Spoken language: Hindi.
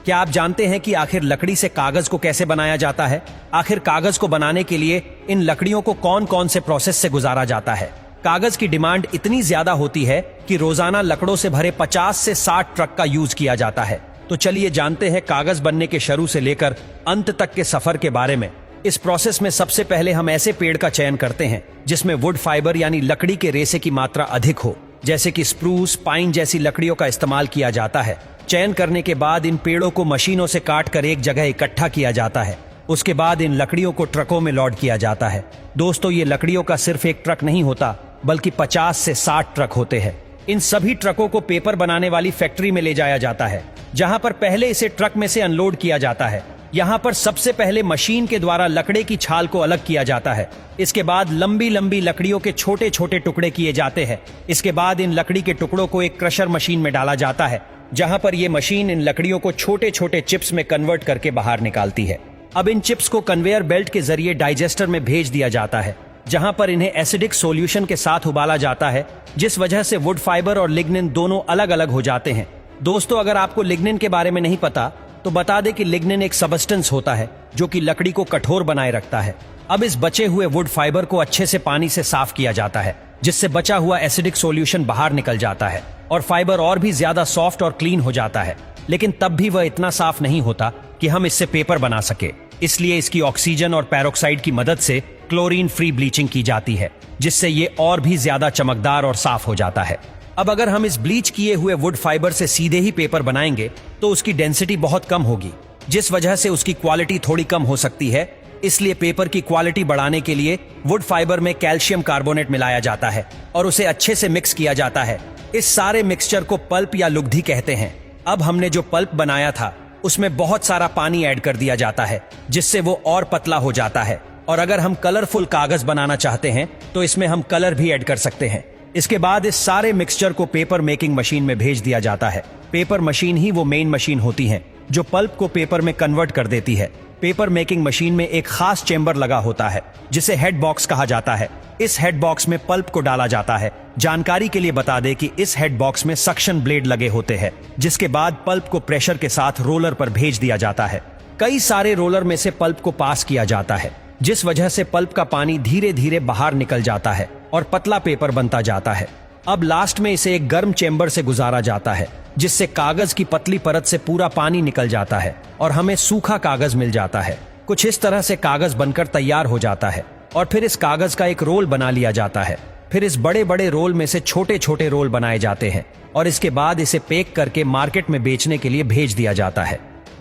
क्या आप जानते हैं कि आखिर लकड़ी से कागज को कैसे बनाया जाता है? आखिर कागज को बनाने के लिए इन लकड़ियों को कौन कौन से प्रोसेस से गुजारा जाता है? कागज की डिमांड इतनी ज्यादा होती है कि रोजाना लकड़ों से भरे 50 से 60 ट्रक का यूज किया जाता है। तो चलिए जानते हैं कागज बनने के शुरू से लेकर अंत तक के सफर के बारे में। इस प्रोसेस में सबसे पहले हम ऐसे पेड़ का चयन करते हैं जिसमें वुड फाइबर यानी लकड़ी के रेशे की मात्रा अधिक हो, जैसे कि स्प्रूस, पाइन जैसी लकड़ियों का इस्तेमाल किया जाता है। चयन करने के बाद इन पेड़ों को मशीनों से काट कर एक जगह इकट्ठा किया जाता है। उसके बाद इन लकड़ियों को ट्रकों में लोड किया जाता है। दोस्तों, ये लकड़ियों का सिर्फ एक ट्रक नहीं होता, बल्कि 50 से 60 ट्रक होते हैं। इन सभी ट्रकों को पेपर बनाने वाली फैक्ट्री में ले जाया जाता है, जहां पर पहले इसे ट्रक में से अनलोड किया जाता है। यहाँ पर सबसे पहले मशीन के द्वारा लकड़े की छाल को अलग किया जाता है। इसके बाद लंबी लंबी लकड़ियों के छोटे छोटे टुकड़े किए जाते हैं। इसके बाद इन लकड़ी के टुकड़ों को एक क्रशर मशीन में डाला जाता है, जहां पर यह मशीन इन लकड़ियों को छोटे छोटे चिप्स में कन्वर्ट करके बाहर निकालती है। अब इन चिप्स को कन्वेयर बेल्ट के जरिए डाइजेस्टर में भेज दिया जाता है, जहां पर इन्हें एसिडिक सॉल्यूशन के साथ उबाला जाता है, जिस वजह से वुड फाइबर और लिग्निन दोनों अलग अलग हो जाते हैं। दोस्तों, अगर आपको लिग्निन के बारे में नहीं पता तो बता दें कि लिग्निन एक सबस्टेंस होता है जो कि लकड़ी को कठोर बनाए रखता है। अब इस बचे हुए वुड फाइबर को अच्छे से पानी से साफ किया जाता है, जिससे बचा हुआ एसिडिक सॉल्यूशन बाहर निकल जाता है और फाइबर और भी ज्यादा सॉफ्ट और क्लीन हो जाता है। लेकिन तब भी वह इतना साफ नहीं होता कि हम इससे पेपर बना सके। इसलिए इसकी ऑक्सीजन और पेरोक्साइड की मदद से क्लोरीन फ्री ब्लीचिंग की जाती है, जिससे ये और भी ज्यादा चमकदार और साफ हो जाता है। अब अगर हम इस ब्लीच किए हुए वुड फाइबर से सीधे ही पेपर बनाएंगे तो उसकी डेंसिटी बहुत कम होगी, जिस वजह से उसकी क्वालिटी थोड़ी कम हो सकती है। इसलिए पेपर की क्वालिटी बढ़ाने के लिए वुड फाइबर में कैल्शियम कार्बोनेट मिलाया जाता है और उसे अच्छे से मिक्स किया जाता है। इस सारे मिक्सचर को पल्प या लुगदी कहते हैं। अब हमने जो पल्प बनाया था उसमें बहुत सारा पानी ऐड कर दिया जाता है, जिससे वो और पतला हो जाता है। और अगर हम कलरफुल कागज बनाना चाहते हैं तो इसमें हम कलर भी ऐड कर सकते हैं। इसके बाद इस सारे मिक्सचर को पेपर मेकिंग मशीन में भेज दिया जाता है। पेपर मशीन ही वो मेन मशीन होती है जो पल्प को पेपर में कन्वर्ट कर देती है। पेपर मेकिंग मशीन में एक खास चेंबर लगा होता है जिसे हेड बॉक्स कहा जाता है। इस हेड बॉक्स में पल्प को डाला जाता है। जानकारी के लिए बता दें कि इस हेड बॉक्स में सक्शन ब्लेड लगे होते हैं, जिसके बाद पल्प को प्रेशर के साथ रोलर पर भेज दिया जाता है। कई सारे रोलर में से पल्प को पास किया जाता है, जिस वजह से पल्प का पानी धीरे धीरे बाहर निकल जाता है और पतला पेपर बनता जाता है। अब लास्ट में इसे एक गर्म चेंबर से गुजारा जाता है, जिससे कागज की पतली परत से पूरा पानी निकल जाता है और हमें सूखा कागज मिल जाता है। कुछ इस तरह से कागज बनकर तैयार हो जाता है और फिर इस कागज का एक रोल बना लिया जाता है। फिर इस बड़े बड़े रोल में से छोटे छोटे रोल बनाए जाते हैं और इसके बाद इसे पैक करके मार्केट में बेचने के लिए भेज दिया जाता है।